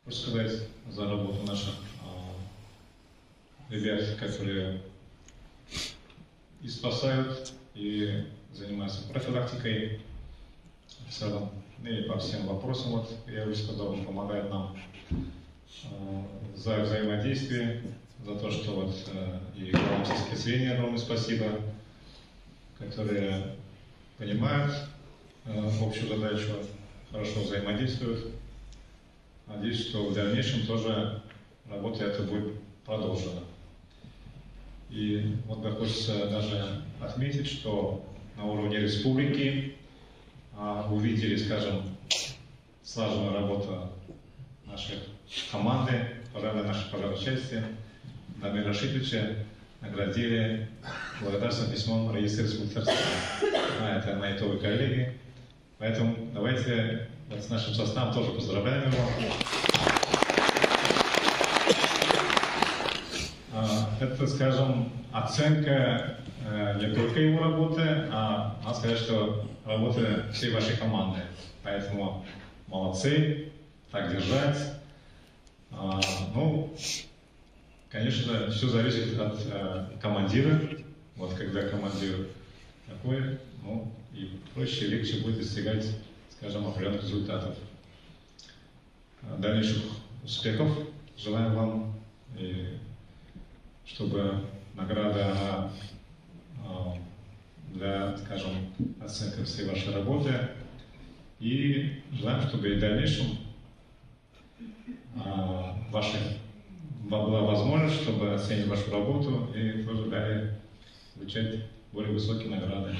Хочу сказать за работу наших ребят, которые и спасают, и занимаются профилактикой в целом, и по всем вопросам, вот я уже сказал, он помогает нам за взаимодействие, за то, что вот и вам спецследование огромное спасибо, которые понимают общую задачу, хорошо взаимодействуют. Надеюсь, что в дальнейшем тоже работа эта будет продолжена. И вот хочется даже отметить, что на уровне республики увидели, скажем, слаженную работу нашей команды, нашей пожарной части. Дамира Рашидовича наградили благодарственным письмом Раисы Республики. Это мои новые коллеги. Поэтому давайте с нашим составом тоже поздравляем его. Это, скажем, оценка не только его работы, а надо сказать, что работы всей вашей команды. Поэтому молодцы, так держать. Ну, конечно, все зависит от командира. Вот когда командир такой, ну, и проще и легче будет достигать, скажем, определенных результатов. Дальнейших успехов желаем вам, и чтобы награда для, скажем, оценки всей вашей работы. И желаем, чтобы и в дальнейшем была возможность, чтобы оценить вашу работу и тоже далее получать более высокие награды.